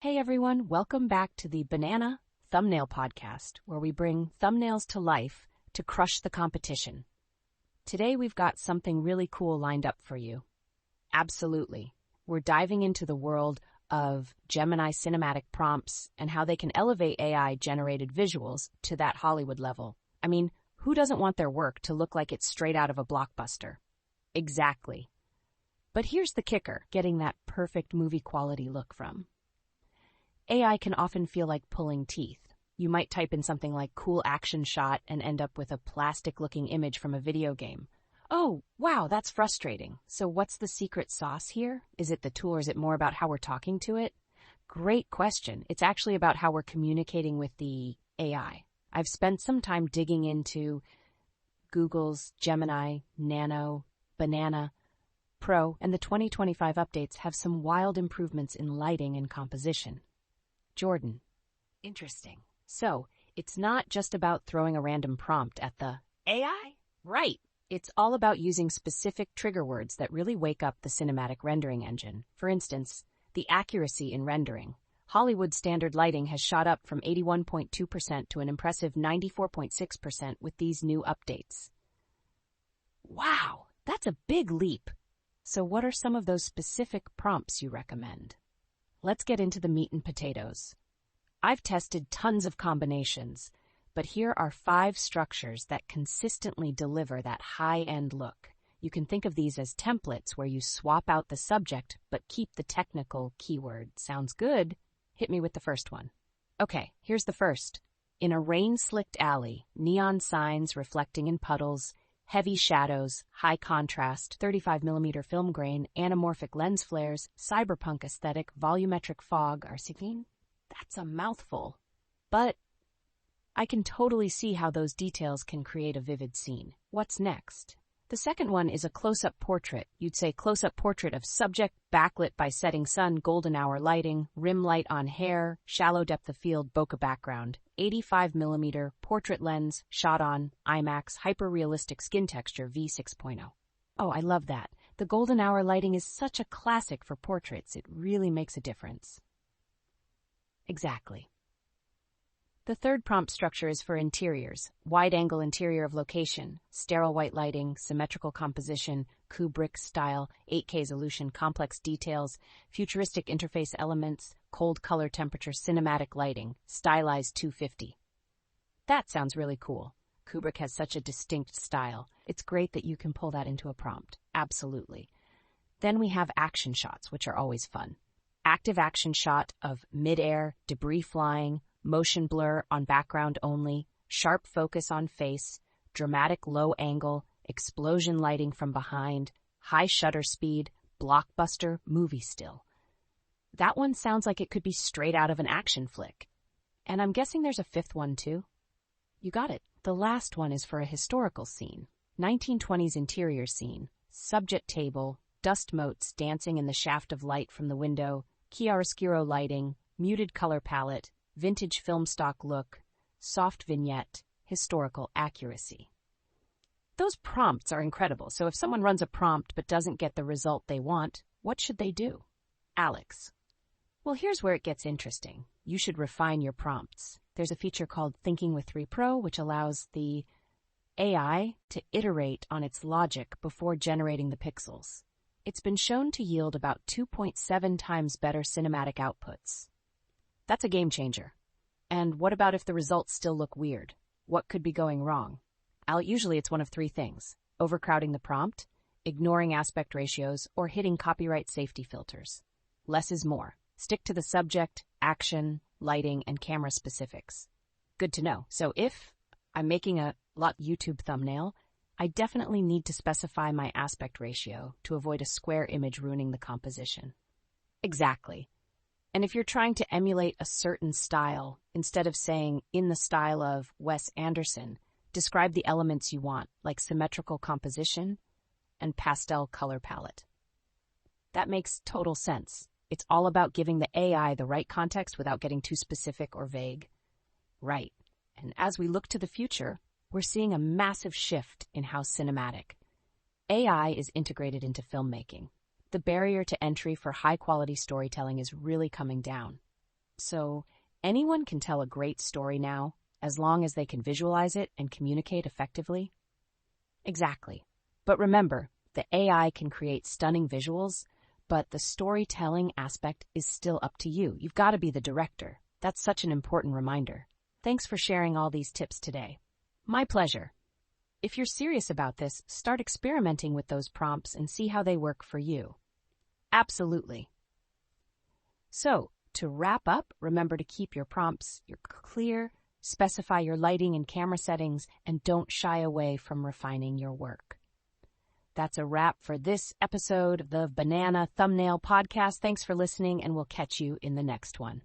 Hey everyone, welcome back to the Banana Thumbnail Podcast, where we bring thumbnails to life to crush the competition. Today we've got something really cool lined up for you. Absolutely. We're diving into the world of Gemini cinematic prompts and how they can elevate AI-generated visuals to that Hollywood level. I mean, who doesn't want their work to look like it's straight out of a blockbuster? Exactly. But here's the kicker, getting that perfect movie quality look from. AI can often feel like pulling teeth. You might type in something like cool action shot and end up with a plastic-looking image from a video game. Oh, wow, that's frustrating. So what's the secret sauce here? Is it the tool or is it more about how we're talking to it? Great question. It's actually about how we're communicating with the AI. I've spent some time digging into Google's Gemini, Nano, Banana, Pro, and the 2025 updates have some wild improvements in lighting and composition. Jordan. Interesting. So, it's not just about throwing a random prompt at the AI? Right. It's all about using specific trigger words that really wake up the cinematic rendering engine. For instance, the accuracy in rendering. Hollywood standard lighting has shot up from 81.2% to an impressive 94.6% with these new updates. Wow, that's a big leap. So what are some of those specific prompts you recommend? Let's get into the meat and potatoes. I've tested tons of combinations, but here are 5 structures that consistently deliver that high-end look. You can think of these as templates where you swap out the subject but keep the technical keyword. Sounds good? Hit me with the first one. Okay, here's the first. In a rain-slicked alley, neon signs reflecting in puddles, heavy shadows, high contrast, 35mm film grain, anamorphic lens flares, cyberpunk aesthetic, volumetric fog are seen. That's a mouthful. But I can totally see how those details can create a vivid scene. What's next? The second one is a close-up portrait. You'd say close-up portrait of subject, backlit by setting sun, golden hour lighting, rim light on hair, shallow depth of field, bokeh background, 85mm portrait lens, shot on IMAX, hyper-realistic skin texture v6.0. Oh, I love that. The golden hour lighting is such a classic for portraits. It really makes a difference. Exactly. The third prompt structure is for interiors. Wide-angle interior of location, sterile white lighting, symmetrical composition, Kubrick style, 8K resolution, complex details, futuristic interface elements, cold color temperature, cinematic lighting, stylized 250. That sounds really cool. Kubrick has such a distinct style. It's great that you can pull that into a prompt. Absolutely. Then we have action shots, which are always fun. Active action shot of mid-air, debris flying, motion blur on background only, sharp focus on face, dramatic low angle, explosion lighting from behind, high shutter speed, blockbuster movie still. That one sounds like it could be straight out of an action flick. And I'm guessing there's a fifth one too? You got it. The last one is for a historical scene. 1920s interior scene, subject table, dust motes dancing in the shaft of light from the window, chiaroscuro lighting, muted color palette, vintage film stock look, soft vignette, historical accuracy. Those prompts are incredible, so if someone runs a prompt but doesn't get the result they want, what should they do? Alex. Well, here's where it gets interesting. You should refine your prompts. There's a feature called Thinking with 3 Pro, which allows the AI to iterate on its logic before generating the pixels. It's been shown to yield about 2.7 times better cinematic outputs. That's a game changer. And what about if the results still look weird? What could be going wrong? Usually it's one of 3 things: overcrowding the prompt, ignoring aspect ratios, or hitting copyright safety filters. Less is more. Stick to the subject, action, lighting, and camera specifics. Good to know. So if I'm making a YouTube thumbnail, I definitely need to specify my aspect ratio to avoid a square image ruining the composition. Exactly. And if you're trying to emulate a certain style, instead of saying in the style of Wes Anderson, describe the elements you want, like symmetrical composition and pastel color palette. That makes total sense. It's all about giving the AI the right context without getting too specific or vague. Right. And as we look to the future, we're seeing a massive shift in how cinematic AI is integrated into filmmaking. The barrier to entry for high-quality storytelling is really coming down. So anyone can tell a great story now, as long as they can visualize it and communicate effectively? Exactly. But remember, the AI can create stunning visuals, but the storytelling aspect is still up to you. You've got to be the director. That's such an important reminder. Thanks for sharing all these tips today. My pleasure. If you're serious about this, start experimenting with those prompts and see how they work for you. Absolutely. So, to wrap up, remember to keep your prompts clear, specify your lighting and camera settings, and don't shy away from refining your work. That's a wrap for this episode of the Banana Thumbnail Podcast. Thanks for listening, and we'll catch you in the next one.